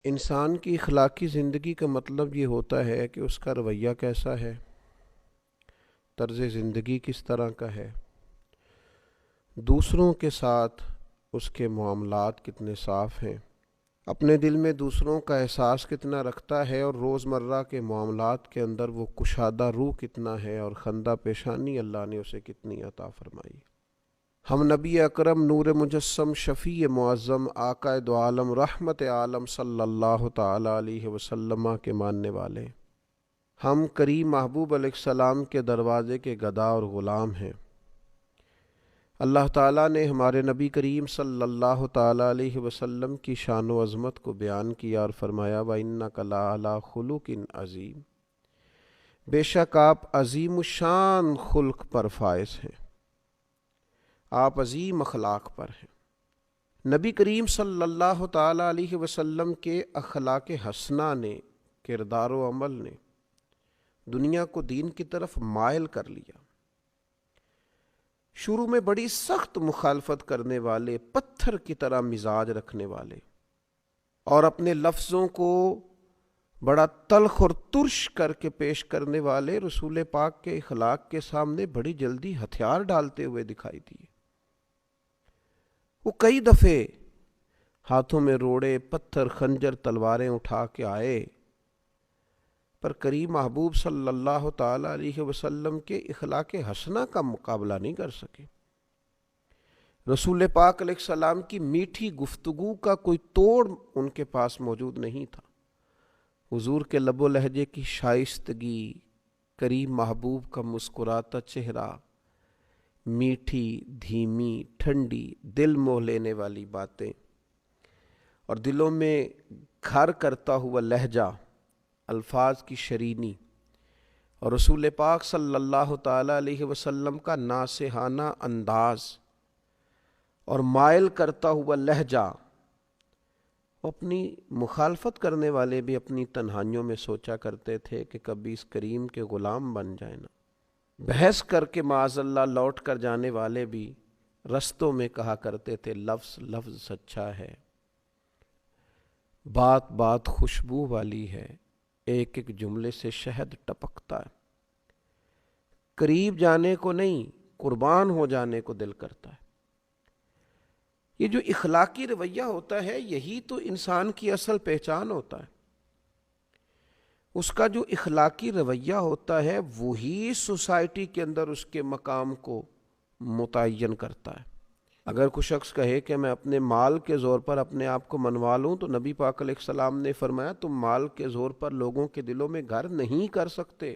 انسان کی اخلاقی زندگی کا مطلب یہ ہوتا ہے کہ اس کا رویہ کیسا ہے، طرز زندگی کس طرح کا ہے، دوسروں کے ساتھ اس کے معاملات کتنے صاف ہیں، اپنے دل میں دوسروں کا احساس کتنا رکھتا ہے، اور روزمرہ کے معاملات کے اندر وہ کشادہ روح کتنا ہے، اور خندہ پیشانی اللہ نے اسے کتنی عطا فرمائی۔ ہم نبی اکرم نور مجسم شفیع معظم آقا دو عالم رحمت عالم صلی اللہ تعالی علیہ وسلم کے ماننے والے، ہم کریم محبوب علیہ السلام کے دروازے کے گدا اور غلام ہیں۔ اللہ تعالیٰ نے ہمارے نبی کریم صلی اللہ تعالی علیہ وسلم کی شان و عظمت کو بیان کیا اور فرمایا وَإِنَّكَ لَعَلَىٰ خُلُقٍ عَظِيمٍ، بے شک آپ عظیم الشان خلق پر فائز ہیں، آپ عظیم اخلاق پر ہیں۔ نبی کریم صلی اللہ تعالی علیہ وسلم کے اخلاق حسنہ نے، کردار و عمل نے دنیا کو دین کی طرف مائل کر لیا۔ شروع میں بڑی سخت مخالفت کرنے والے، پتھر کی طرح مزاج رکھنے والے، اور اپنے لفظوں کو بڑا تلخ اور ترش کر کے پیش کرنے والے رسول پاک کے اخلاق کے سامنے بڑی جلدی ہتھیار ڈالتے ہوئے دکھائی دیے۔ وہ کئی دفعے ہاتھوں میں روڑے، پتھر، خنجر، تلواریں اٹھا کے آئے، پر کریم محبوب صلی اللہ تعالی علیہ وسلم کے اخلاق حسنہ کا مقابلہ نہیں کر سکے۔ رسول پاک علیہ السلام کی میٹھی گفتگو کا کوئی توڑ ان کے پاس موجود نہیں تھا۔ حضور کے لب و لہجے کی شائستگی، کریم محبوب کا مسکراتا چہرہ، میٹھی، دھیمی، ٹھنڈی، دل موہ لینے والی باتیں، اور دلوں میں گھر کرتا ہوا لہجہ، الفاظ کی شرینی، اور رسول پاک صلی اللہ تعالی علیہ وسلم کا ناصحانہ انداز اور مائل کرتا ہوا لہجہ، اپنی مخالفت کرنے والے بھی اپنی تنہائیوں میں سوچا کرتے تھے کہ کبھی اس کریم کے غلام بن جائیں نا۔ بحث کر کے معاذ اللہ لوٹ کر جانے والے بھی رستوں میں کہا کرتے تھے لفظ لفظ سچا ہے، بات بات خوشبو والی ہے، ایک ایک جملے سے شہد ٹپکتا ہے، قریب جانے کو نہیں قربان ہو جانے کو دل کرتا ہے۔ یہ جو اخلاقی رویہ ہوتا ہے یہی تو انسان کی اصل پہچان ہوتا ہے۔ اس کا جو اخلاقی رویہ ہوتا ہے وہی سوسائٹی کے اندر اس کے مقام کو متعین کرتا ہے۔ اگر کوئی شخص کہے کہ میں اپنے مال کے زور پر اپنے آپ کو منوا لوں، تو نبی پاک علیہ السلام نے فرمایا تم مال کے زور پر لوگوں کے دلوں میں گھر نہیں کر سکتے۔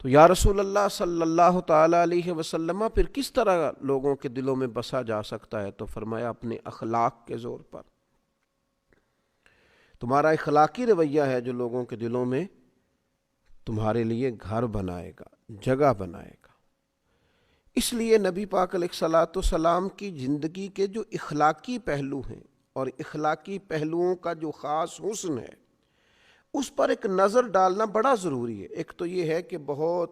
تو یا رسول اللہ صلی اللہ تعالی علیہ وسلم پھر کس طرح لوگوں کے دلوں میں بسا جا سکتا ہے؟ تو فرمایا اپنے اخلاق کے زور پر۔ تمہارا اخلاقی رویہ ہے جو لوگوں کے دلوں میں تمہارے لیے گھر بنائے گا، جگہ بنائے گا۔ اس لیے نبی پاک علیہ الصلاۃ والسلام کی زندگی کے جو اخلاقی پہلو ہیں اور اخلاقی پہلوؤں کا جو خاص حسن ہے اس پر ایک نظر ڈالنا بڑا ضروری ہے۔ ایک تو یہ ہے کہ بہت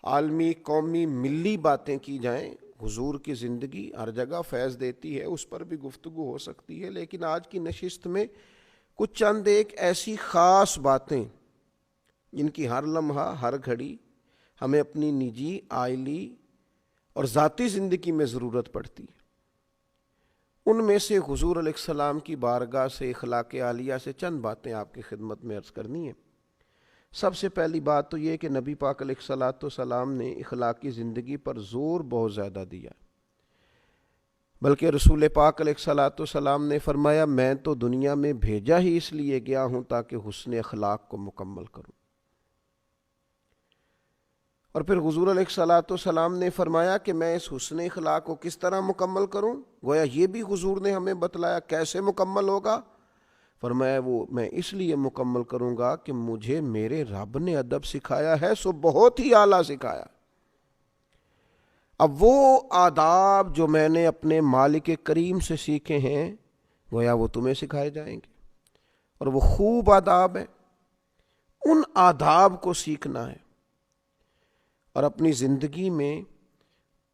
عالمی، قومی، ملی باتیں کی جائیں، حضور کی زندگی ہر جگہ فیض دیتی ہے، اس پر بھی گفتگو ہو سکتی ہے، لیکن آج کی نشست میں کچھ چند ایک ایسی خاص باتیں جن کی ہر لمحہ، ہر گھڑی ہمیں اپنی نجی، عائلی اور ذاتی زندگی میں ضرورت پڑتی ہے، ان میں سے حضور علیہ السلام کی بارگاہ سے، اخلاق عالیہ سے چند باتیں آپ کی خدمت میں عرض کرنی ہیں۔ سب سے پہلی بات تو یہ کہ نبی پاک علیہ الصلاۃ والسلام نے اخلاقی زندگی پر زور بہت زیادہ دیا، بلکہ رسول پاک علیہ الصلاۃ والسلام نے فرمایا میں تو دنیا میں بھیجا ہی اس لیے گیا ہوں تاکہ حسن اخلاق کو مکمل کروں۔ اور پھر حضور علیہ الصلاۃ والسلام نے فرمایا کہ میں اس حسن اخلاق کو کس طرح مکمل کروں؟ گویا یہ بھی حضور نے ہمیں بتلایا کیسے مکمل ہوگا۔ فرمایا وہ میں اس لیے مکمل کروں گا کہ مجھے میرے رب نے ادب سکھایا ہے، سو بہت ہی اعلیٰ سکھایا۔ اب وہ آداب جو میں نے اپنے مالک کریم سے سیکھے ہیں گویا وہ تمہیں سکھائے جائیں گے، اور وہ خوب آداب ہیں، ان آداب کو سیکھنا ہے اور اپنی زندگی میں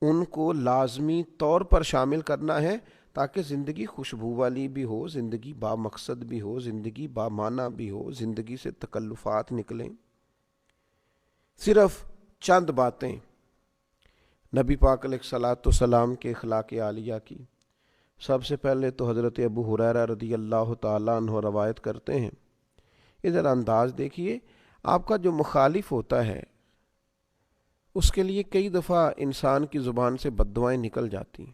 ان کو لازمی طور پر شامل کرنا ہے تاکہ زندگی خوشبو والی بھی ہو، زندگی با مقصد بھی ہو، زندگی با معنی بھی ہو، زندگی سے تکلفات نکلیں۔ صرف چند باتیں نبی پاک علیہ الصلوۃ والسلام کے اخلاق عالیہ کی۔ سب سے پہلے تو حضرت ابو ہریرہ رضی اللہ تعالیٰ عنہ روایت کرتے ہیں، ادھر انداز دیکھیے، آپ کا جو مخالف ہوتا ہے اس کے لیے کئی دفعہ انسان کی زبان سے بد دعائیں نکل جاتی ہیں،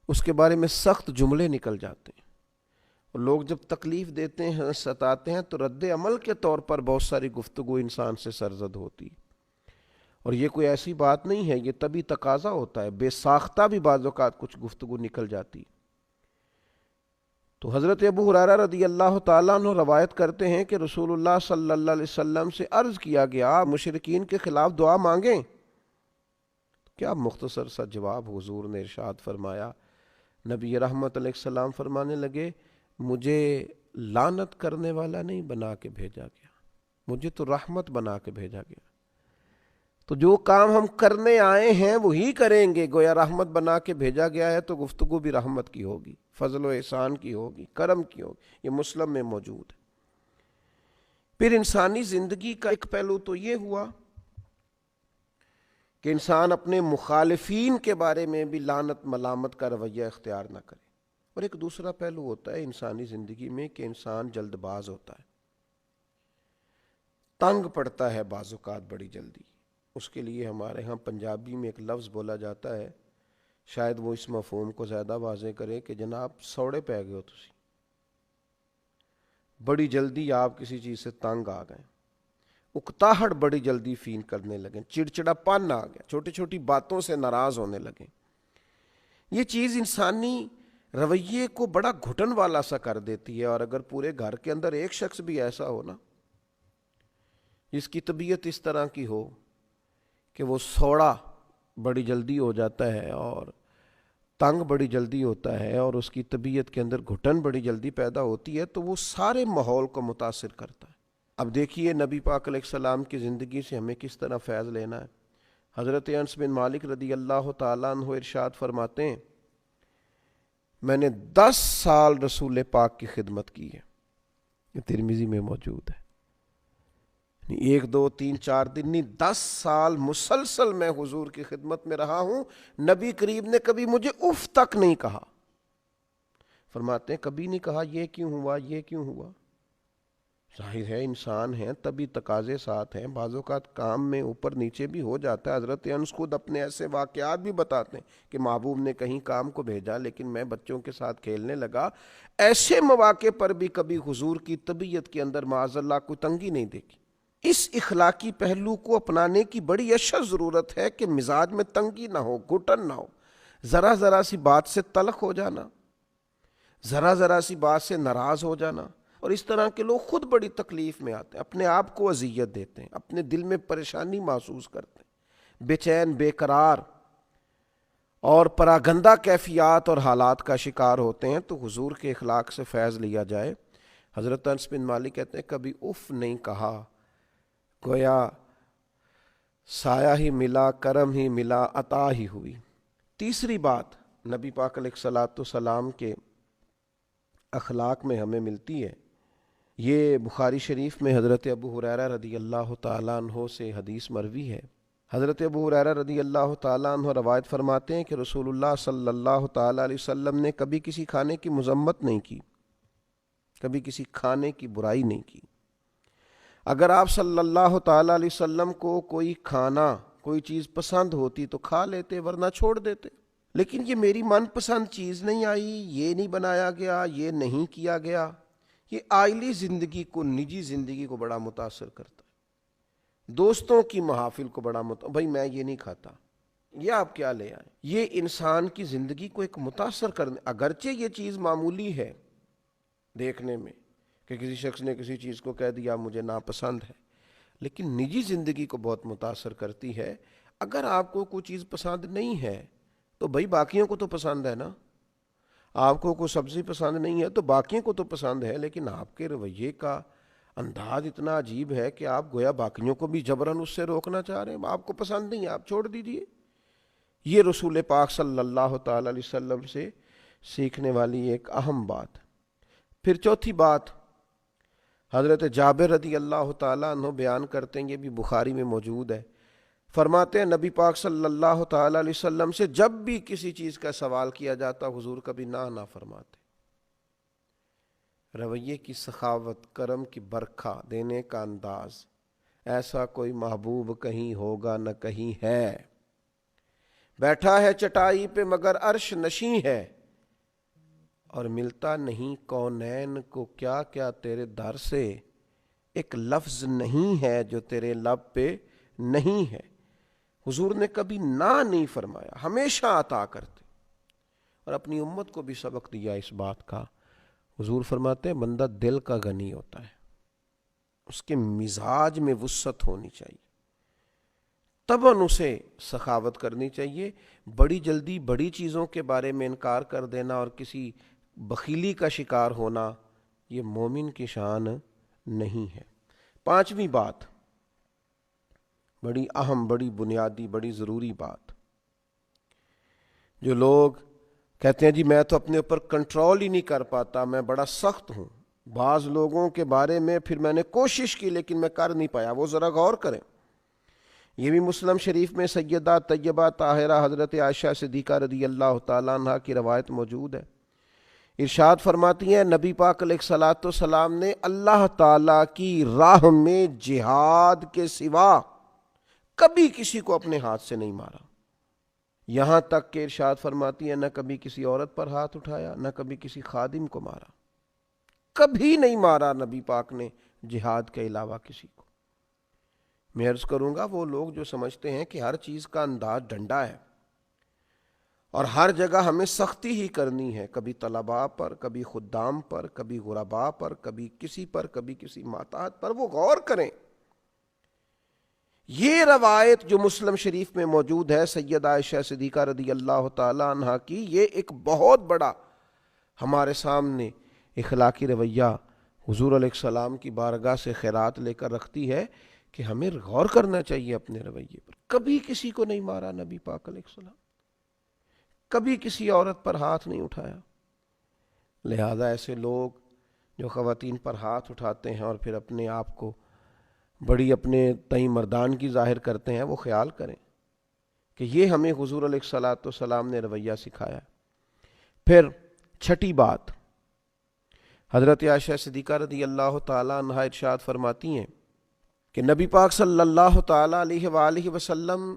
اس کے بارے میں سخت جملے نکل جاتے ہیں، اور لوگ جب تکلیف دیتے ہیں، ستاتے ہیں، تو رد عمل کے طور پر بہت ساری گفتگو انسان سے سرزد ہوتی، اور یہ کوئی ایسی بات نہیں ہے، یہ طبی تقاضا ہوتا ہے، بے ساختہ بھی بعض اوقات کچھ گفتگو نکل جاتی۔ تو حضرت ابو ہریرہ رضی اللہ تعالیٰ عنہ روایت کرتے ہیں کہ رسول اللہ صلی اللہ علیہ وسلم سے عرض کیا گیا مشرکین کے خلاف دعا مانگیں، کیا مختصر سا جواب حضور نے ارشاد فرمایا، نبی رحمت علیہ السلام فرمانے لگے، مجھے لعنت کرنے والا نہیں بنا کے بھیجا گیا، مجھے تو رحمت بنا کے بھیجا گیا، تو جو کام ہم کرنے آئے ہیں وہی کریں گے، گویا رحمت بنا کے بھیجا گیا ہے تو گفتگو بھی رحمت کی ہوگی، فضل و احسان کی ہوگی، کرم کی ہوگی، یہ مسلم میں موجود ہے۔ پھر انسانی زندگی کا ایک پہلو تو یہ ہوا کہ انسان اپنے مخالفین کے بارے میں بھی لعنت ملامت کا رویہ اختیار نہ کرے، اور ایک دوسرا پہلو ہوتا ہے انسانی زندگی میں کہ انسان جلد باز ہوتا ہے، تنگ پڑتا ہے بعض اوقات بڑی جلدی۔ اس کے لیے ہمارے ہاں پنجابی میں ایک لفظ بولا جاتا ہے، شاید وہ اس مفہوم کو زیادہ واضح کرے کہ جناب سوڑے پہ گئے ہو تسی، بڑی جلدی آپ کسی چیز سے تنگ آ گئے، اکتاہٹ بڑی جلدی فیل کرنے لگے، چڑچڑا پن آ گیا، چھوٹی چھوٹی باتوں سے ناراض ہونے لگے۔ یہ چیز انسانی رویے کو بڑا گھٹن والا سا کر دیتی ہے، اور اگر پورے گھر کے اندر ایک شخص بھی ایسا ہو نا جس کی طبیعت اس طرح کی ہو کہ وہ سوڑا بڑی جلدی ہو جاتا ہے اور تنگ بڑی جلدی ہوتا ہے، اور اس کی طبیعت کے اندر گھٹن بڑی جلدی پیدا ہوتی ہے، تو وہ سارے ماحول کو متاثر کرتا ہے۔ اب دیکھیے نبی پاک علیہ السلام کی زندگی سے ہمیں کس طرح فیض لینا ہے۔ حضرت انس بن مالک رضی اللہ تعالیٰ عنہ ارشاد فرماتے ہیں، میں نے 10 سال رسول پاک کی خدمت کی ہے، یہ ترمذی میں موجود ہے، 1 2 3 4 دن نہیں، 10 سال مسلسل میں حضور کی خدمت میں رہا ہوں، نبی کریم نے کبھی مجھے اف تک نہیں کہا۔ فرماتے ہیں کبھی نہیں کہا یہ کیوں ہوا، یہ کیوں ہوا، ظاہر ہے انسان ہیں، تبھی تقاضے ساتھ ہیں، بعض اوقات کام میں اوپر نیچے بھی ہو جاتا ہے۔ حضرت انس خود اپنے ایسے واقعات بھی بتاتے ہیں کہ محبوب نے کہیں کام کو بھیجا لیکن میں بچوں کے ساتھ کھیلنے لگا، ایسے مواقع پر بھی کبھی حضور کی طبیعت کے اندر معاذ اللہ کوئی تنگی نہیں دیکھی۔ اس اخلاقی پہلو کو اپنانے کی بڑی اشد ضرورت ہے کہ مزاج میں تنگی نہ ہو، گھٹن نہ ہو، ذرا ذرا سی بات سے تلخ ہو جانا، ذرا ذرا سی بات سے ناراض ہو جانا، اور اس طرح کے لوگ خود بڑی تکلیف میں آتے ہیں، اپنے آپ کو اذیت دیتے ہیں، اپنے دل میں پریشانی محسوس کرتے ہیں، بے چین، بے قرار اور پراگندہ کیفیات اور حالات کا شکار ہوتے ہیں۔ تو حضور کے اخلاق سے فیض لیا جائے۔ حضرت انس بن مالک کہتے ہیں کبھی اف نہیں کہا، گویا سایہ ہی ملا، کرم ہی ملا، عطا ہی ہوئی۔ تیسری بات نبی پاک علیہ الصلوۃ والسلام کے اخلاق میں ہمیں ملتی ہے، یہ بخاری شریف میں حضرت ابو ہریرہ رضی اللہ تعالیٰ عنہ سے حدیث مروی ہے۔ حضرت ابو ہریرہ رضی اللہ تعالیٰ عنہ روایت فرماتے ہیں کہ رسول اللہ صلی اللہ تعالیٰ علیہ وسلم نے کبھی کسی کھانے کی مذمت نہیں کی، کبھی کسی کھانے کی برائی نہیں کی۔ اگر آپ صلی اللہ تعالیٰ علیہ وسلم کو کوئی کھانا، کوئی چیز پسند ہوتی تو کھا لیتے، ورنہ چھوڑ دیتے، لیکن یہ میری من پسند چیز نہیں آئی، یہ نہیں بنایا گیا، یہ نہیں کیا گیا، یہ عائلی زندگی کو، نجی زندگی کو بڑا متاثر کرتا ہے، دوستوں کی محافل کو بڑا بھائی میں یہ نہیں کھاتا، یہ آپ کیا لے آئے، یہ انسان کی زندگی کو ایک متاثر کرنے، اگرچہ یہ چیز معمولی ہے دیکھنے میں کہ کسی شخص نے کسی چیز کو کہہ دیا مجھے ناپسند ہے، لیکن نجی زندگی کو بہت متاثر کرتی ہے۔ اگر آپ کو کوئی چیز پسند نہیں ہے تو بھائی باقیوں کو تو پسند ہے نا، آپ کو کوئی سبزی پسند نہیں ہے تو باقیوں کو تو پسند ہے، لیکن آپ کے رویے کا انداز اتنا عجیب ہے کہ آپ گویا باقیوں کو بھی جبراً اس سے روکنا چاہ رہے ہیں، آپ کو پسند نہیں، آپ چھوڑ دیجئے۔ یہ رسول پاک صلی اللہ تعالی علیہ وسلم سے سیکھنے والی ایک اہم بات. پھر چوتھی بات حضرت جابر رضی اللہ تعالیٰ عنہ بیان کرتے ہیں، یہ بھی بخاری میں موجود ہے. فرماتے ہیں نبی پاک صلی اللہ تعالیٰ علیہ وسلم سے جب بھی کسی چیز کا سوال کیا جاتا حضور کبھی نہ فرماتے. رویے کی سخاوت، کرم کی برکھا دینے کا انداز، ایسا کوئی محبوب کہیں ہوگا نہ کہیں ہے. بیٹھا ہے چٹائی پہ مگر عرش نشیں ہے، اور ملتا نہیں کونین کو کیا کیا تیرے در سے. ایک لفظ نہیں ہے جو تیرے لب پہ نہیں ہے. حضور نے کبھی نہ نہیں فرمایا، ہمیشہ عطا کرتے، اور اپنی امت کو بھی سبق دیا اس بات کا. حضور فرماتے ہیں بندہ دل کا غنی ہوتا ہے، اس کے مزاج میں وسعت ہونی چاہیے، تباً اسے سخاوت کرنی چاہیے. بڑی جلدی بڑی چیزوں کے بارے میں انکار کر دینا اور کسی بخیلی کا شکار ہونا یہ مومن کی شان نہیں ہے. پانچویں بات، بڑی اہم، بڑی بنیادی، بڑی ضروری بات، جو لوگ کہتے ہیں جی میں تو اپنے اوپر کنٹرول ہی نہیں کر پاتا، میں بڑا سخت ہوں. بعض لوگوں کے بارے میں پھر میں نے کوشش کی لیکن میں کر نہیں پایا، وہ ذرا غور کریں. یہ بھی مسلم شریف میں سیدہ طیبہ طاہرہ حضرت عائشہ صدیقہ رضی اللہ تعالیٰ عنہ کی روایت موجود ہے. ارشاد فرماتی ہیں نبی پاک علیہ الصلوۃ والسلام نے اللہ تعالیٰ کی راہ میں جہاد کے سوا کبھی کسی کو اپنے ہاتھ سے نہیں مارا. یہاں تک کہ ارشاد فرماتی ہیں نہ کبھی کسی عورت پر ہاتھ اٹھایا، نہ کبھی کسی خادم کو مارا، کبھی نہیں مارا نبی پاک نے جہاد کے علاوہ کسی کو. میں عرض کروں گا وہ لوگ جو سمجھتے ہیں کہ ہر چیز کا انداز ڈنڈا ہے اور ہر جگہ ہمیں سختی ہی کرنی ہے، کبھی طلباء پر، کبھی خدام پر، کبھی غرباء پر، کبھی کسی ماتحت پر، وہ غور کریں. یہ روایت جو مسلم شریف میں موجود ہے سیدہ عائشہ صدیقہ رضی اللہ تعالی عنہ کی، یہ ایک بہت بڑا ہمارے سامنے اخلاقی رویہ حضور علیہ السلام کی بارگاہ سے خیرات لے کر رکھتی ہے کہ ہمیں غور کرنا چاہیے اپنے رویے پر. کبھی کسی کو نہیں مارا نبی پاک علیہ السلام، کبھی کسی عورت پر ہاتھ نہیں اٹھایا. لہذا ایسے لوگ جو خواتین پر ہاتھ اٹھاتے ہیں اور پھر اپنے آپ کو بڑی اپنے تئیں مردان کی ظاہر کرتے ہیں، وہ خیال کریں کہ یہ ہمیں حضور علیہ الصلوۃ والسلام نے رویہ سکھایا. پھر چھٹی بات، حضرت عائشہ صدیقہ رضی اللہ تعالیٰ عنہا ارشاد فرماتی ہیں کہ نبی پاک صلی اللہ تعالیٰ علیہ وآلہ وسلم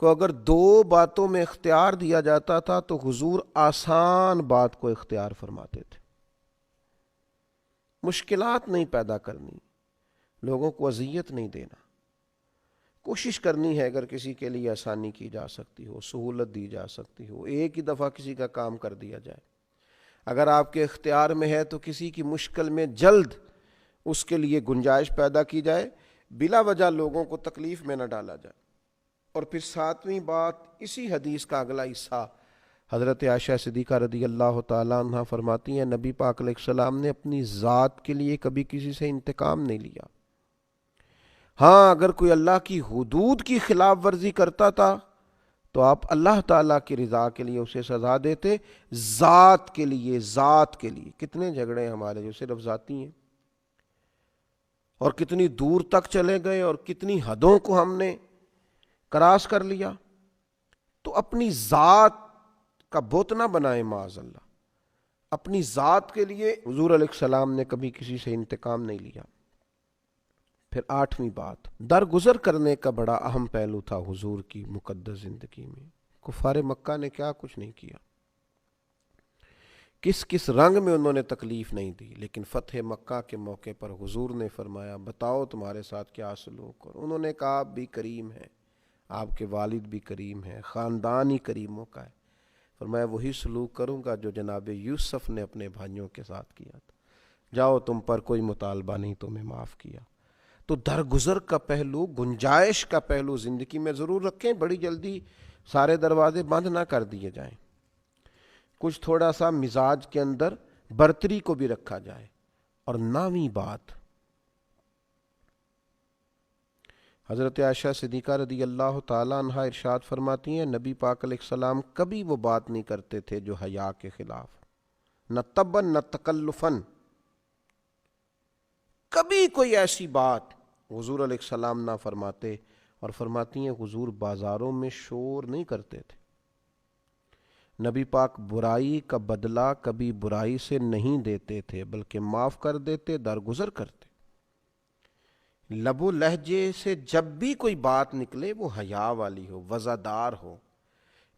کو اگر دو باتوں میں اختیار دیا جاتا تھا تو حضور آسان بات کو اختیار فرماتے تھے. مشکلات نہیں پیدا کرنی، لوگوں کو اذیت نہیں دینا، کوشش کرنی ہے اگر کسی کے لیے آسانی کی جا سکتی ہو، سہولت دی جا سکتی ہو، ایک ہی دفعہ کسی کا کام کر دیا جائے. اگر آپ کے اختیار میں ہے تو کسی کی مشکل میں جلد اس کے لیے گنجائش پیدا کی جائے، بلا وجہ لوگوں کو تکلیف میں نہ ڈالا جائے. اور پھر ساتویں بات، اسی حدیث کا اگلا حصہ حضرت عائشہ صدیقہ رضی اللہ تعالیٰ عنہ فرماتی ہیں نبی پاک علیہ السلام نے اپنی ذات کے لیے کبھی کسی سے انتقام نہیں لیا. ہاں اگر کوئی اللہ کی حدود کی خلاف ورزی کرتا تھا تو آپ اللہ تعالیٰ کی رضا کے لیے اسے سزا دیتے. ذات کے لیے کتنے جھگڑے ہمارے جو صرف ذاتی ہیں، اور کتنی دور تک چلے گئے اور کتنی حدوں کو ہم نے کراس کر لیا. تو اپنی ذات کا بت نہ بنائیں معاذ اللہ. اپنی ذات کے لیے حضور علیہ السلام نے کبھی کسی سے انتقام نہیں لیا. پھر آٹھویں بات، درگزر کرنے کا بڑا اہم پہلو تھا حضور کی مقدس زندگی میں. کفار مکہ نے کیا کچھ نہیں کیا، کس کس رنگ میں انہوں نے تکلیف نہیں دی، لیکن فتح مکہ کے موقع پر حضور نے فرمایا بتاؤ تمہارے ساتھ کیا سلوک. اور انہوں نے کہا آپ بھی کریم ہیں، آپ کے والد بھی کریم ہیں، خاندان ہی کریموں کا ہے. فرمایا وہی سلوک کروں گا جو جناب یوسف نے اپنے بھائیوں کے ساتھ کیا تھا. جاؤ تم پر کوئی مطالبہ نہیں، تمہیں معاف کیا. تو درگزر کا پہلو، گنجائش کا پہلو زندگی میں ضرور رکھیں. بڑی جلدی سارے دروازے بند نہ کر دیے جائیں، کچھ تھوڑا سا مزاج کے اندر برتری کو بھی رکھا جائے. اور 9ویں بات، حضرت عائشہ صدیقہ رضی اللہ تعالیٰ عنہا ارشاد فرماتی ہیں نبی پاک علیہ السلام کبھی وہ بات نہیں کرتے تھے جو حیا کے خلاف، نہ تبن نہ تکلفن، کبھی کوئی ایسی بات حضور علیہ السلام نہ فرماتے. اور فرماتی ہیں حضور بازاروں میں شور نہیں کرتے تھے. نبی پاک برائی کا بدلہ کبھی برائی سے نہیں دیتے تھے بلکہ معاف کر دیتے، درگزر کرتے. لب و لہجے سے جب بھی کوئی بات نکلے وہ حیا والی ہو، وزادار ہو.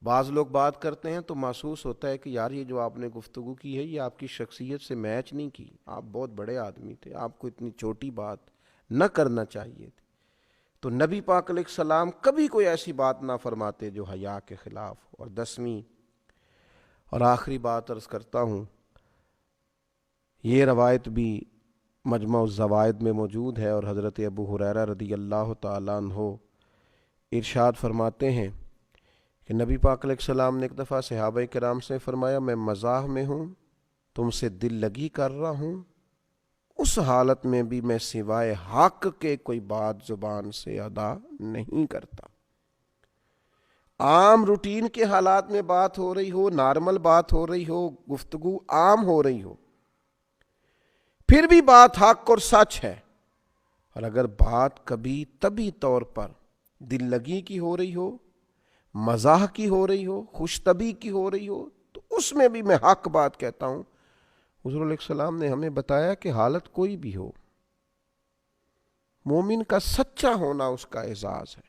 بعض لوگ بات کرتے ہیں تو محسوس ہوتا ہے کہ یار یہ جو آپ نے گفتگو کی ہے یہ آپ کی شخصیت سے میچ نہیں کی، آپ بہت بڑے آدمی تھے، آپ کو اتنی چھوٹی بات نہ کرنا چاہیے تھی. تو نبی پاک علیہ السلام کبھی کوئی ایسی بات نہ فرماتے جو حیا کے خلاف ہو. اور 10ویں اور آخری بات عرض کرتا ہوں، یہ روایت بھی مجمع الزوائد میں موجود ہے، اور حضرت ابو ہریرہ رضی اللہ تعالیٰ عنہ ارشاد فرماتے ہیں کہ نبی پاک علیہ السلام نے ایک دفعہ صحابہ کرام سے فرمایا میں مزاح میں ہوں، تم سے دل لگی کر رہا ہوں، اس حالت میں بھی میں سوائے حق کے کوئی بات زبان سے ادا نہیں کرتا. عام روٹین کے حالات میں بات ہو رہی ہو، نارمل بات ہو رہی ہو، گفتگو عام ہو رہی ہو، پھر بھی بات حق اور سچ ہے. اور اگر بات کبھی طبی طور پر دل لگی کی ہو رہی ہو، مزاح کی ہو رہی ہو، خوش طبی کی ہو رہی ہو، تو اس میں بھی میں حق بات کہتا ہوں. حضور علیہ السلام نے ہمیں بتایا کہ حالت کوئی بھی ہو، مومن کا سچا ہونا اس کا اعزاز ہے.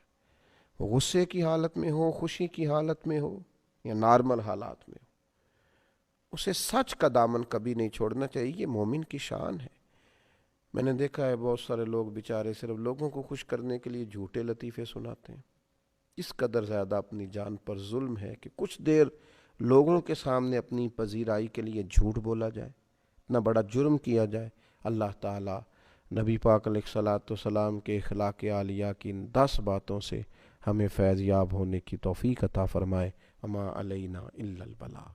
وہ غصے کی حالت میں ہو، خوشی کی حالت میں ہو، یا نارمل حالات میں ہو، اسے سچ کا دامن کبھی نہیں چھوڑنا چاہیے. یہ مومن کی شان ہے. میں نے دیکھا ہے بہت سارے لوگ بیچارے صرف لوگوں کو خوش کرنے کے لیے جھوٹے لطیفے سناتے ہیں. اس قدر زیادہ اپنی جان پر ظلم ہے کہ کچھ دیر لوگوں کے سامنے اپنی پذیرائی کے لیے جھوٹ بولا جائے، اتنا بڑا جرم کیا جائے. اللہ تعالیٰ نبی پاک علیہ الصلاۃ والسلام کے اخلاق عالیہ کی ان 10 باتوں سے ہمیں فیض یاب ہونے کی توفیق عطا فرمائے. وما علینا الا البلاغ.